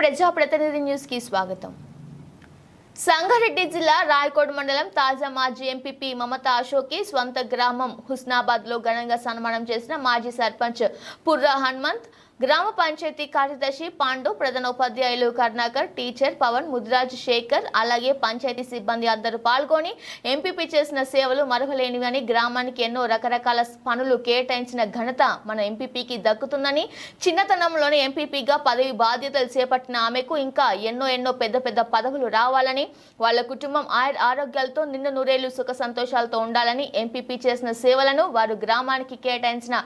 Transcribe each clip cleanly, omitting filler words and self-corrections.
ప్రజాప్రతినిధి న్యూస్ కి స్వాగతం. సంగారెడ్డి జిల్లా రాయకోడ్ మండలం తాజా మాజీ ఎంపీపీ మమతా అశోక్ స్వంత గ్రామం హుస్నాబాద్ లో ఘనంగా సన్మానం చేసిన మాజీ సర్పంచ్ పుర్రా హనుమంత్, గ్రామ పంచాయతీ కార్యదర్శి పాండు, ప్రధాన ఉపాధ్యాయులు కర్ణాకర్, టీచర్ పవన్, ముద్రాజ్, శేఖర్, అలాగే పంచాయతీ సిబ్బంది అందరూ పాల్గొని ఎంపీపీ చేసిన సేవలు మరవలేనివని, గ్రామానికి ఎన్నో రకరకాల పనులు కేటాయించిన ఘనత మన ఎంపీపీకి దక్కుతుందని, చిన్నతనంలోనే ఎంపీపీగా పదవి బాధ్యతలు చేపట్టిన ఆమెకు ఇంకా ఎన్నో పెద్ద పెద్ద పదవులు రావాలని, వాళ్ళ కుటుంబం ఆరోగ్యాలతో నిండు నూరేళ్లు సుఖ సంతోషాలతో ఉండాలని, ఎంపీపీ చేసిన సేవలను వారు గ్రామానికి కేటాయించిన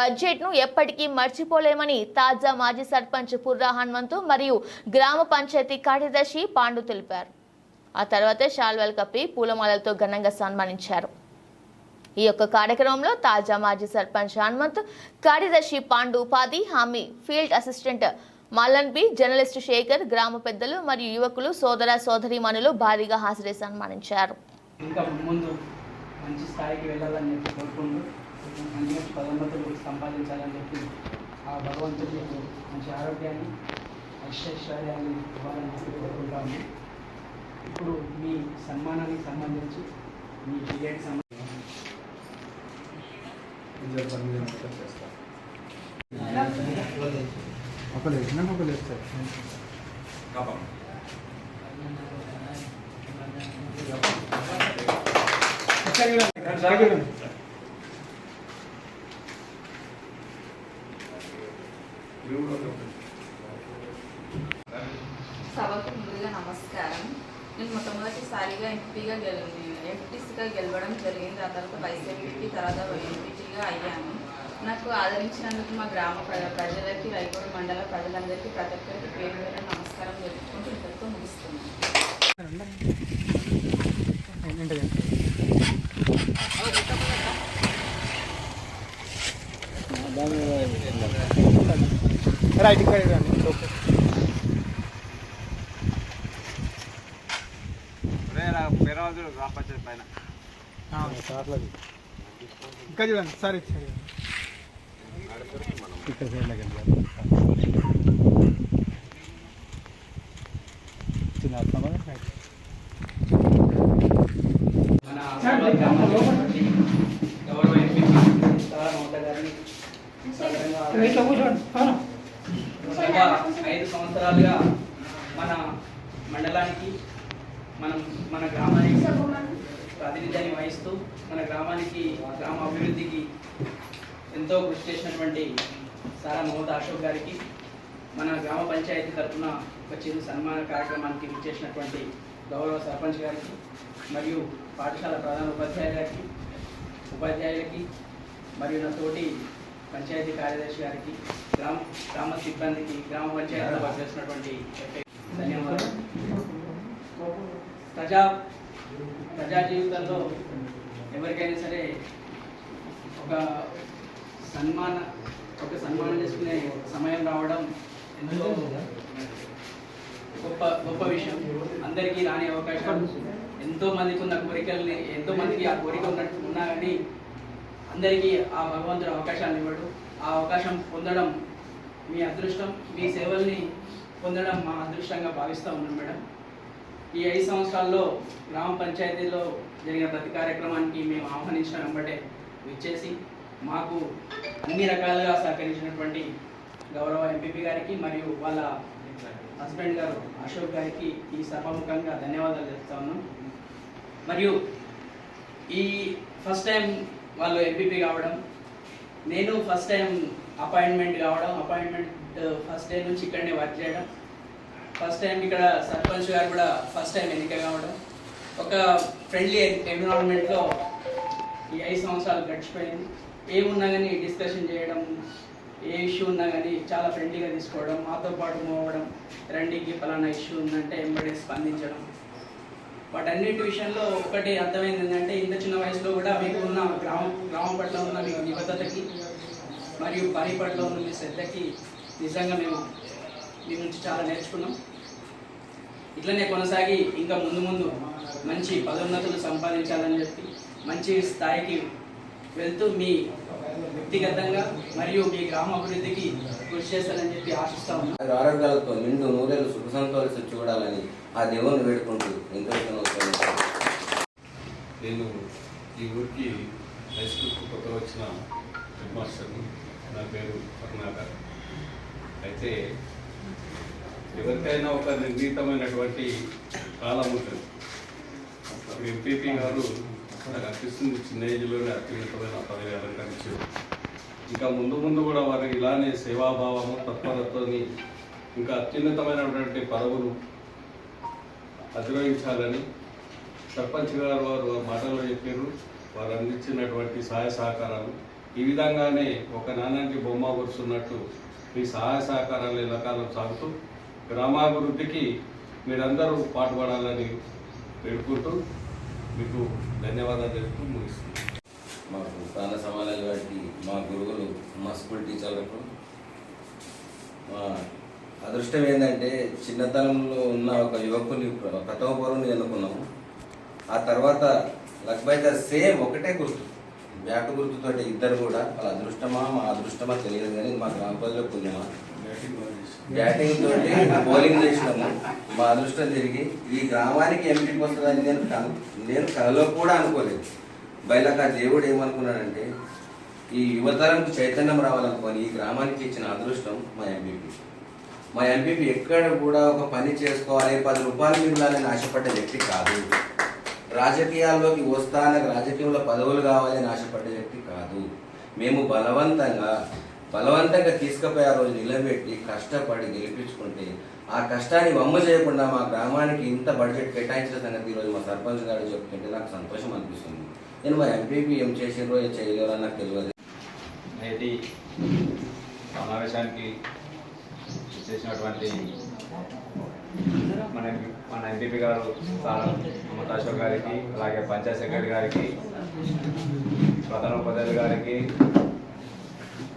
బడ్జెట్ ను ఎప్పటికీ మర్చిపోలేమని తాజా మాజీ సర్పంచ్ పుర్రా హనుమంతు మరియు గ్రామ పంచాయతీ కార్యదర్శి పాండు తెలిపారు. ఆ తర్వాత శాల్వాలు కప్పి పూలమాలలతో ఘనంగా సన్మానించారు. ఈ యొక్క కార్యక్రమంలో తాజా మాజీ సర్పంచ్ హనుమంత్, కార్యదర్శి పాండు, ఉపాధి హామీ field assistant Mallan B, journalist Shekhar, గ్రామ పెద్దలు మరియు యువకులు, సోదర సోదరీమణులు భారీగా హాజరై సన్మానించారు. ఇంకా ముందు మంచి స్థాయికి వెళ్ళాలని చెప్పి కోరుకుంటూ మంచి పదోన్నతులు సంపాదించాలని చెప్పి ఆ భగవంతుడు మంచి ఆరోగ్యాన్ని, ఐశ్వర్యాన్ని ఇవ్వాలని చెప్పి కోరుకుంటాము. ఇప్పుడు మీ సన్మానానికి సంబంధించి మీ పీరియడ్కి సంబంధించి సభకు ముందుగా నమస్కారం. నేను మొట్టమొదటిసారిగా ఎంపీటీసీగా గెలవడం జరిగింది. ఆ తర్వాత వైస్ ఎంపీపీ, తర్వాత ఎంపీటీగా అయ్యాను. నాకు ఆదరించినందుకు మా గ్రామ ప్రజలకి, రాయకోడ్ మండల ప్రజలందరికీ ప్రతి ఒక్కరికి పేరు పేరు నమస్కారం జరుపుకుంటూ ఇంతటితో ముగిస్తున్నాను. ఇంకా చూడండి సరే గౌరవ ఎంపీ మమతా గారిని 5 సంవత్సరాలుగా మన మండలానికి మన గ్రామానికి ప్రాతినిధ్యాన్ని వహిస్తూ మన గ్రామానికి, గ్రామ అభివృద్ధికి ఎంతో కృషి చేసినటువంటి సారా మమతా అశోక్ గారికి, మన గ్రామ పంచాయతీ తరఫున ఒక చిన్న సన్మాన కార్యక్రమానికి విచ్చేసినటువంటి గౌరవ సర్పంచ్ గారికి మరియు పాఠశాల ప్రధాన ఉపాధ్యాయులకి మరియు నా తోటి పంచాయతీ కార్యదర్శి గారికి, గ్రామ సిబ్బందికి, గ్రామ పంచాయతీలో పనిచేస్తున్నటువంటి ధన్యవాదాలు. ప్రజా జీవితంలో ఎవరికైనా సరే ఒక సన్మానం చేసుకునే సమయం రావడం ఎంతో గొప్ప విషయం. అందరికీ రాని అవకాశాలు, ఎంతో మందికి ఉన్న కోరికల్ని, ఎంతో మందికి ఆ కోరిక ఉన్నా కానీ అందరికీ ఆ భగవంతుడు అవకాశాన్ని ఇవ్వడు. ఆ అవకాశం పొందడం మీ అదృష్టం, మీ సేవల్ని పొందడం మా అదృష్టంగా భావిస్తూ ఉన్నాం మేడం. ఈ 5 సంవత్సరాల్లో గ్రామ పంచాయతీలో జరిగిన ప్రతి కార్యక్రమానికి మేము ఆహ్వానించిన వెంబటే విచ్చేసి మాకు అన్ని రకాలుగా సహకరించినటువంటి గౌరవ ఎంపీపీ గారికి మరియు వాళ్ళ హస్బెండ్ గారు అశోక్ గారికి ఈ సభాముఖంగా ధన్యవాదాలు చెప్తా ఉన్నాం. మరియు ఈ ఫస్ట్ టైం వాళ్ళు ఎంపీపీ కావడం, నేను first time appointment first day నుంచి ఇక్కడనే వర్క్ చేయడం, ఫస్ట్ టైం ఇక్కడ సర్పంచ్ గారు కూడా ఫస్ట్ టైం ఎన్నిక కావడం, ఒక ఫ్రెండ్లీ ఎన్విరాన్మెంట్లో ఈ 5 సంవత్సరాలు గడిచిపోయింది. ఏమున్నా కానీ డిస్కషన్ చేయడం, ఏ ఇష్యూ ఉన్నా కానీ చాలా ఫ్రెండ్లీగా తీసుకోవడం, మాతో పాటు మూవ్ అవ్వడం, రండికి ఫలానా ఇష్యూ ఉందంటే ఎంబడే స్పందించడం. వాటన్నిటి విషయంలో ఒకటి అర్థమైంది ఏంటంటే, ఇంత చిన్న వయసులో కూడా మీకు ఉన్న గ్రామం పట్ల ఉన్న మీకు నిబద్ధతకి మరియు పని పట్ల ఉన్న మీ శ్రద్ధకి నిజంగా మేము మీ నుంచి చాలా నేర్చుకున్నాం. ఇట్లనే కొనసాగి ఇంకా ముందు మంచి పదోన్నతులు సంపాదించాలని చెప్పి మంచి స్థాయికి వెళ్తూ మీ వ్యక్తిగతంగా మరియు మీ గ్రామ అభివృద్ధికి కృషి చేస్తారని చెప్పి ఆశిస్తా ఉన్నాను. ఆరోగ్యాలతో నిండు నూరేళ్ళు సుఖ సంతోషాలు చూడాలని ఆ దేవుని వేడుకుంటూ ఎంతో నేను ఈ ఊరికి హై స్కూల్కి కొత్త వచ్చిన హెడ్ మాస్టర్ని. నా పేరు కరుణాకర్. అయితే ఎవరికైనా ఒక నిర్ణీతమైనటువంటి కాలం ఉంటుంది. ఇప్పుడు ఎంపీపీ గారు నాకు అనిపిస్తుంది చిన్న ఏజ్లోనే అత్యున్నతమైన పదవి అలంకరించారు. ఇంకా ముందు ముందు కూడా వారు ఇలానే సేవాభావము తత్పరతని ఇంకా అత్యున్నతమైనటువంటి పదవులు అధిరోహించాలని సర్పంచ్ గారు వారు మాటల్లో చెప్పారు. వారు అందించినటువంటి సహాయ సహకారాలు ఈ విధంగానే ఒక నాణ్యానికి బొమ్మ కూర్చున్నట్టు మీ సహాయ సహకారాలు ఎల్లకాలం సాగుతూ గ్రామాభివృద్ధికి మీరందరూ పాటుపడాలని వేడుకుంటూ మీకు ధన్యవాదాలు తెలుపుతూ ముగిస్తున్నాను. మాకు ప్రాణ సమానాలు బట్టి మా గురువులు, మా స్కూల్ టీచర్లకు మా అదృష్టం ఏంటంటే చిన్నతనంలో ఉన్న ఒక యువకుని ప్రథమ పౌరుని ఎన్నుకున్నాము. ఆ తర్వాత లక్బైతే సేమ్ ఒకటే గుర్తు, బ్యాట్ గుర్తుతోటి ఇద్దరు కూడా వాళ్ళ అదృష్టమా మా అదృష్టమా తెలియదు కానీ మా గ్రామ ప్రజలకు పుణ్యమా బ్యాటింగ్ తోటి బౌలింగ్ చేసినాము. మా అదృష్టం తిరిగి ఈ గ్రామానికి ఎంపీకి వస్తుందని నేను కలలో కూడా అనుకోలేదు. బయలాక దేవుడు ఏమనుకున్నాడంటే ఈ యువతరంకు చైతన్యం రావాలనుకోని ఈ గ్రామానికి ఇచ్చిన అదృష్టం మా ఎంపీపీ. మా ఎంపీపీ ఎక్కడ కూడా ఒక పని చేసుకోవాలి, 10 రూపాయలు మిగిలాలని ఆశపడ్డ వ్యక్తి కాదు. రాజకీయాల్లోకి వస్తానని రాజకీయంలో పదవులు కావాలని ఆశపడ్డ వ్యక్తి కాదు. మేము బలవంతంగా తీసుకుపోయి ఆ రోజు నిలబెట్టి కష్టపడి గెలిపించుకుంటే ఆ కష్టాన్ని వమ్మ చేయకుండా మా గ్రామానికి ఇంత బడ్జెట్ కేటాయించిన సంగతి ఈరోజు మా సర్పంచ్ గారు చెప్తుంటే నాకు సంతోషం అనిపిస్తుంది. నేను మా ఎంపీపీ ఏం చేసిండ్రో ఏం చేయలేరో నాకు తెలియదు. నేటి సమావేశానికి చేసినటువంటి మన ఎంపీపీ గారు మమతా అశోక్ గారికి, అలాగే పంచాయత్ సెక్రటరీ గారికి, ప్రధాన ఉపాధ్యాయులు గారికి,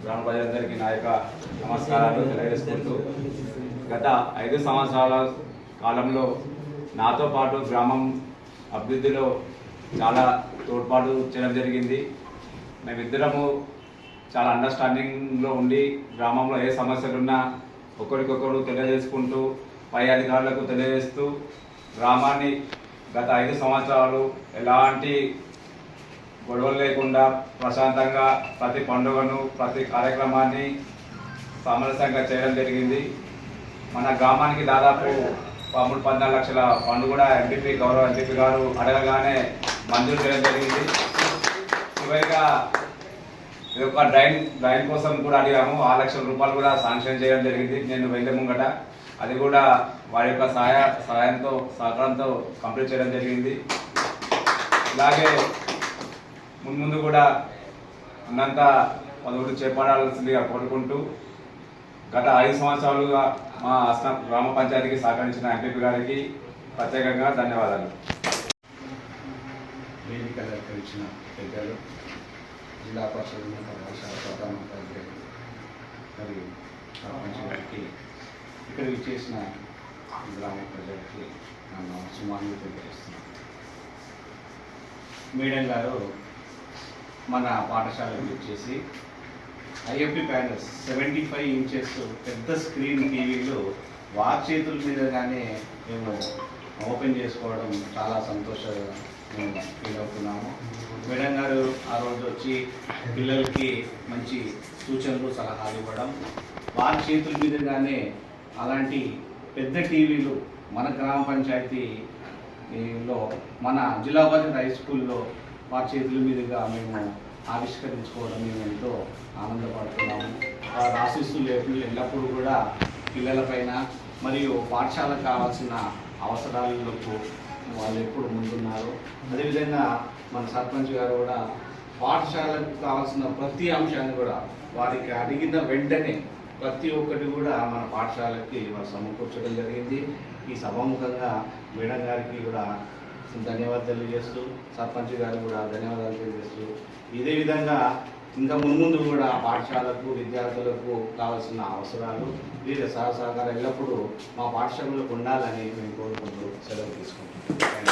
గ్రామ ప్రజలందరికీ నా యొక్క నమస్కారాలు తెలియజేసుకుంటూ గత 5 సంవత్సరాల కాలంలో నాతో పాటు గ్రామం అభివృద్ధిలో చాలా తోడ్పాటు చేయడం జరిగింది. మేమిద్దరము చాలా అండర్స్టాండింగ్లో ఉండి గ్రామంలో ఏ సమస్యలున్నా ఒకరికొకరు తెలియజేసుకుంటూ పై అధికారులకు తెలియజేస్తూ గ్రామాన్ని గత 5 సంవత్సరాలు ఎలాంటి గొడవలు లేకుండా ప్రశాంతంగా ప్రతి పండుగను ప్రతి కార్యక్రమాన్ని సామరస్యంగా చేయడం జరిగింది. మన గ్రామానికి దాదాపు 13-14 లక్షల ఫండ్ కూడా గౌరవ ఎంపీపీ గారు అడగగానే మంజూరు చేయడం జరిగింది. చివరిగా ఈ యొక్క డ్రైన్ కోసం కూడా అడిగాము. 6 లక్షల రూపాయలు కూడా శాంక్షన్ చేయడం జరిగింది. నేను వెళ్ళే ముంగట అది కూడా వారి యొక్క సహాయంతో సహకారంతో కంప్లీట్ చేయడం జరిగింది. ఇలాగే ముందు కూడా ఉన్నంత పదవులు చేపట్టాల్సిందిగా కోరుకుంటూ గత 5 సంవత్సరాలుగా మా గ్రామ పంచాయతీకి సహకరించిన ఎంపీపీ గారికి ప్రత్యేకంగా ధన్యవాదాలు. వేదిక అలంకరించిన పెద్దలు, జిల్లా పరిషత్ పాఠశాల ప్రధాన ఉపాధ్యాయులు మరియు సర్పంచ్ గారికి, ఇక్కడ విచ్చేసిన గ్రామ ప్రజలకి నన్ను సుమాన్లు తెలియజేస్తున్నాను. మేడం గారు మన పాఠశాలకు వచ్చేసి ఐఎంపీ ప్యానల్స్ 75 ఇంచెస్ పెద్ద స్క్రీన్ టీవీలు వారి చేతుల మీదగానే మేము ఓపెన్ చేసుకోవడం చాలా సంతోషంగా మేము ఫీల్ అవుతున్నాము. మేడం గారు ఆ రోజు వచ్చి పిల్లలకి మంచి సూచనలు సలహాలు ఇవ్వడం, వారి చేతుల మీదగానే అలాంటి పెద్ద టీవీలు మన గ్రామ పంచాయతీలో మన జిల్లా పరిషత్ హై స్కూల్లో వారి చేతుల మీదుగా మేము ఆవిష్కరించుకోవడం మేము ఎంతో ఆనందపడుతున్నాము. వారి ఆశీస్సులు ఎల్లప్పుడూ కూడా పిల్లలపైన మరియు పాఠశాలకు కావాల్సిన అవసరాలకు వాళ్ళు ఎప్పుడు ముందున్నారు. అదేవిధంగా మన సర్పంచ్ గారు కూడా పాఠశాలకు కావాల్సిన ప్రతి అంశాన్ని కూడా వారికి అడిగిన వెంటనే ప్రతి ఒక్కటి కూడా మన పాఠశాలకి వారు సమకూర్చడం జరిగింది. ఈ సభాముఖంగా మేడం గారికి కూడా ధన్యవాదాలు తెలియజేస్తూ, సర్పంచ్ గారికి కూడా ధన్యవాదాలు తెలియజేస్తూ, ఇదే విధంగా ఇంకా ముందు కూడా పాఠశాలకు విద్యార్థులకు కావాల్సిన అవసరాలు వీరి సహకారం ఎల్లప్పుడూ మా పాఠశాలలో ఉండాలని మేము కోరుకుంటూ సెలవు తీసుకుంటున్నాం.